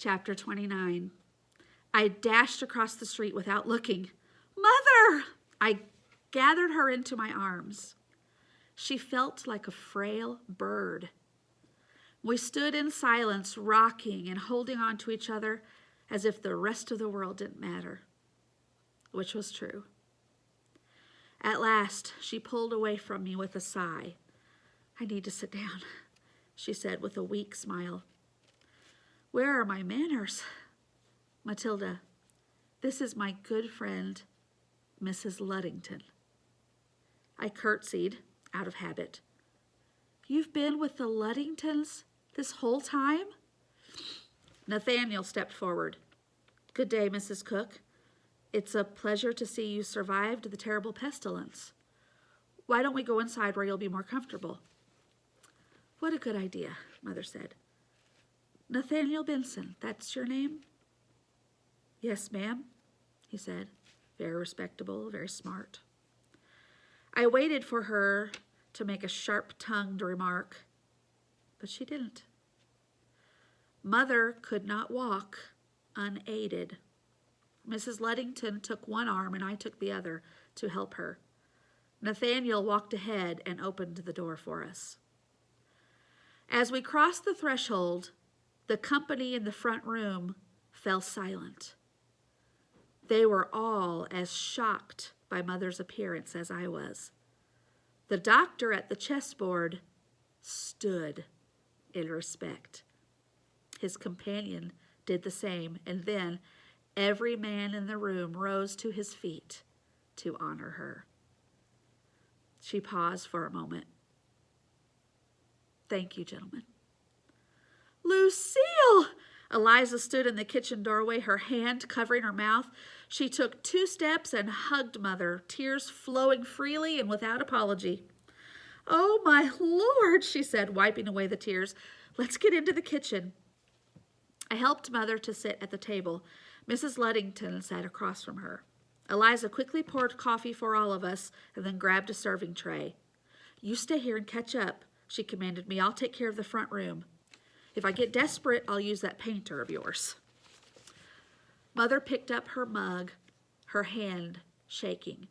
Chapter 29. I dashed across the street without looking. Mother! I gathered her into my arms. She felt like a frail bird. We stood in silence, rocking and holding on to each other as if the rest of the world didn't matter, which was true. At last, she pulled away from me with a sigh. I need to sit down, she said with a weak smile. Where are my manners? Matilda, this is my good friend, Mrs. Luddington. I curtsied out of habit. You've been with the Luddingtons this whole time? Nathaniel stepped forward. Good day, Mrs. Cook. It's a pleasure to see you survived the terrible pestilence. Why don't we go inside where you'll be more comfortable? What a good idea, Mother said. Nathaniel Benson, that's your name? Yes, ma'am, he said. Very respectable, very smart. I waited for her to make a sharp-tongued remark, but she didn't. Mother could not walk unaided. Mrs. Luddington took one arm and I took the other to help her. Nathaniel walked ahead and opened the door for us. As we crossed the threshold, the company in the front room fell silent. They were all as shocked by Mother's appearance as I was. The doctor at the chessboard stood in respect. His companion did the same, and then every man in the room rose to his feet to honor her. She paused for a moment. Thank you, gentlemen. Lucille! Eliza stood in the kitchen doorway, her hand covering her mouth. She took 2 steps and hugged Mother, tears flowing freely and without apology. Oh, my Lord, she said, wiping away the tears. Let's get into the kitchen. I helped Mother to sit at the table. Mrs. Luddington sat across from her. Eliza quickly poured coffee for all of us and then grabbed a serving tray. You stay here and catch up, she commanded me. I'll take care of the front room. If I get desperate, I'll use that painter of yours. Mother picked up her mug, her hand shaking.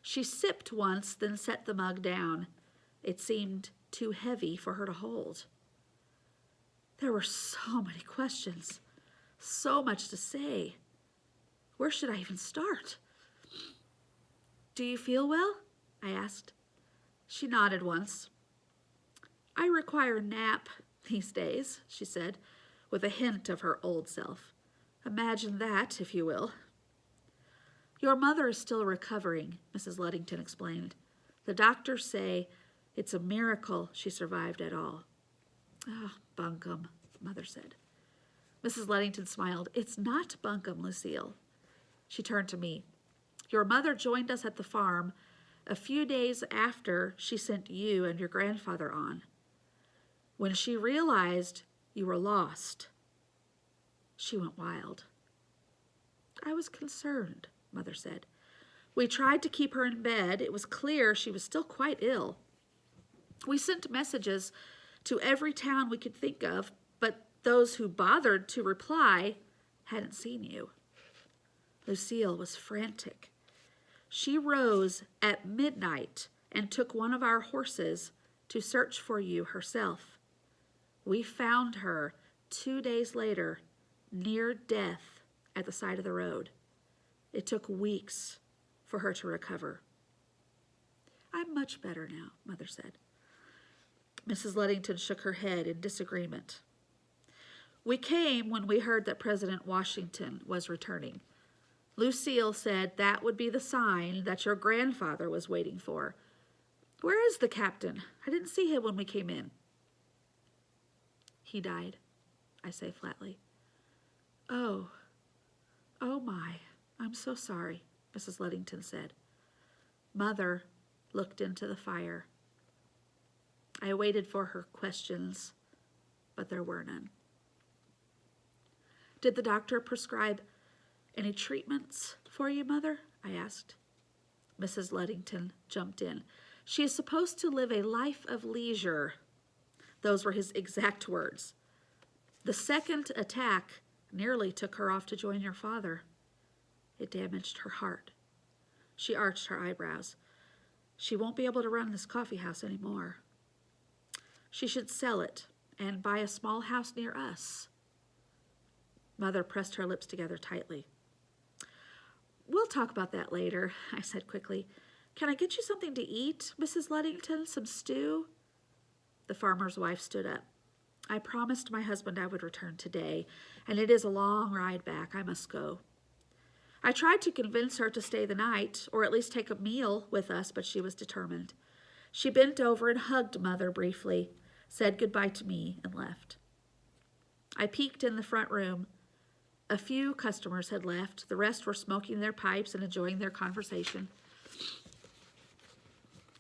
She sipped once, then set the mug down. It seemed too heavy for her to hold. There were so many questions, so much to say. Where should I even start? Do you feel well? I asked. She nodded once. I require a nap these days, she said, with a hint of her old self. Imagine that, if you will. Your mother is still recovering, Mrs. Luddington explained. The doctors say it's a miracle she survived at all. Ah, bunkum, Mother said. Mrs. Luddington smiled. It's not bunkum, Lucille. She turned to me. Your mother joined us at the farm a few days after she sent you and your grandfather on. When she realized you were lost, she went wild. I was concerned, Mother said. We tried to keep her in bed. It was clear she was still quite ill. We sent messages to every town we could think of, but those who bothered to reply hadn't seen you. Lucille was frantic. She rose at midnight and took one of our horses to search for you herself. We found her 2 days later, near death at the side of the road. It took weeks for her to recover. I'm much better now, Mother said. Mrs. Luddington shook her head in disagreement. We came when we heard that President Washington was returning. Lucille said that would be the sign that your grandfather was waiting for. Where is the captain? I didn't see him when we came in. He died, I say flatly. Oh my, I'm so sorry, Mrs. Luddington said. Mother looked into the fire. I waited for her questions, but there were none. Did the doctor prescribe any treatments for you, Mother? I asked. Mrs. Luddington jumped in. She is supposed to live a life of leisure. Those were his exact words. The second attack nearly took her off to join your father. It damaged her heart. She arched her eyebrows. She won't be able to run this coffee house anymore. She should sell it and buy a small house near us. Mother pressed her lips together tightly. We'll talk about that later, I said quickly. Can I get you something to eat, Mrs. Luddington? Some stew? The farmer's wife stood up. I promised my husband I would return today, and it is a long ride back. I must go. I tried to convince her to stay the night, or at least take a meal with us, but she was determined. She bent over and hugged Mother briefly, said goodbye to me, and left. I peeked in the front room. A few customers had left. The rest were smoking their pipes and enjoying their conversation.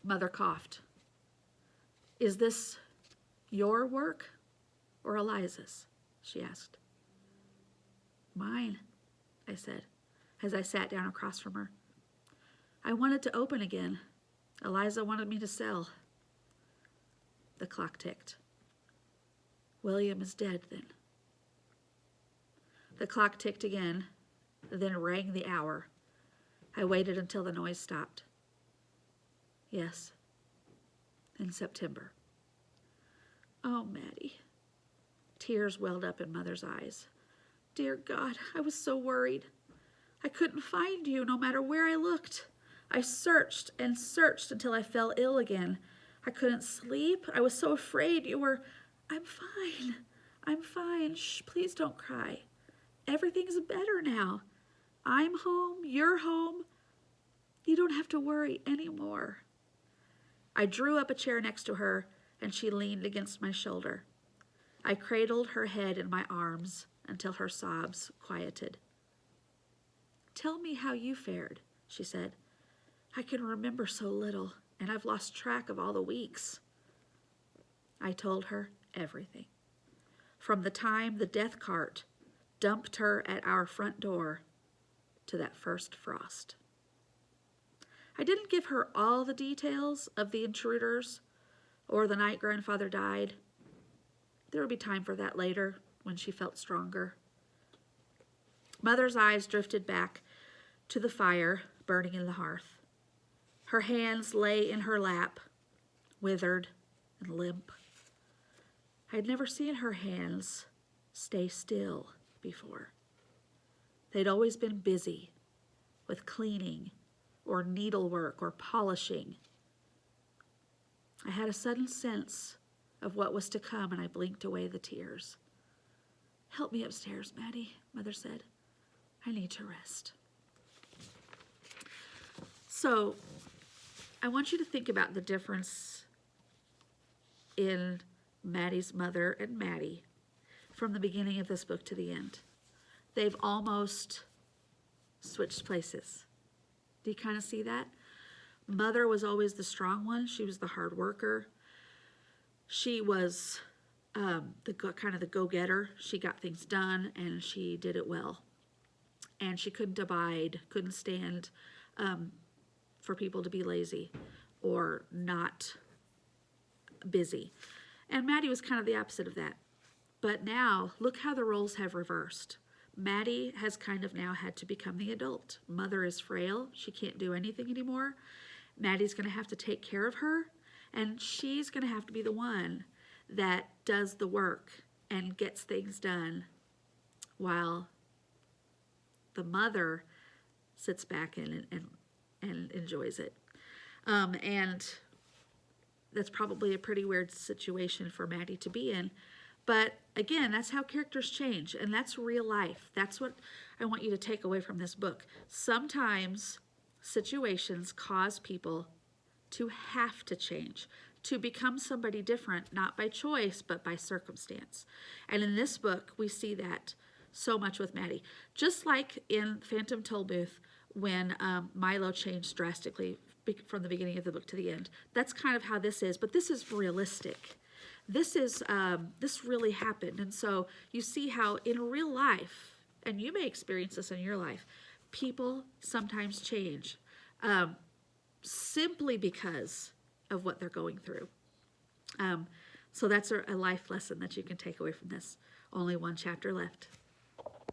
Mother coughed. Is this your work or Eliza's? She asked. Mine, I said, as I sat down across from her. I wanted to open again. Eliza wanted me to sell. The clock ticked. William is dead, then. The clock ticked again, then rang the hour. I waited until the noise stopped. Yes, in September. Oh, Maddie. Tears welled up in Mother's eyes. Dear God, I was so worried. I couldn't find you no matter where I looked. I searched and searched until I fell ill again. I couldn't sleep. I was so afraid you were... I'm fine. I'm fine. Shh, please don't cry. Everything's better now. I'm home. You're home. You don't have to worry anymore. I drew up a chair next to her, and she leaned against my shoulder. I cradled her head in my arms until her sobs quieted. Tell me how you fared, she said. I can remember so little, and I've lost track of all the weeks. I told her everything. From the time the death cart dumped her at our front door to that first frost. I didn't give her all the details of the intruders or the night grandfather died. There would be time for that later when she felt stronger. Mother's eyes drifted back to the fire burning in the hearth. Her hands lay in her lap, withered and limp. I had never seen her hands stay still before. They'd always been busy with cleaning or needlework or polishing. I had a sudden sense of what was to come, and I blinked away the tears. Help me upstairs, Maddie, Mother said. I need to rest. So, I want you to think about the difference in Maddie's mother and Maddie from the beginning of this book to the end. They've almost switched places. Do you kind of see that? Mother was always the strong one. She was the hard worker. She was the go-getter. She got things done, and she did it well. And she couldn't stand for people to be lazy or not busy. And Maddie was kind of the opposite of that. But now, look how the roles have reversed. Maddie has kind of now had to become the adult. Mother is frail. She can't do anything anymore. Maddie's going to have to take care of her, and she's going to have to be the one that does the work and gets things done while the mother sits back and enjoys it. And that's probably a pretty weird situation for Maddie to be in. But again, that's how characters change, and that's real life. That's what I want you to take away from this book. Sometimes situations cause people to have to change, to become somebody different, not by choice, but by circumstance. And in this book, we see that so much with Maddie. Just like in Phantom Tollbooth, when Milo changed drastically from the beginning of the book to the end. That's kind of how this is, but this is realistic. This really happened. And so you see how in real life, and you may experience this in your life, people sometimes change simply because of what they're going through. So that's a life lesson that you can take away from this. Only one chapter left.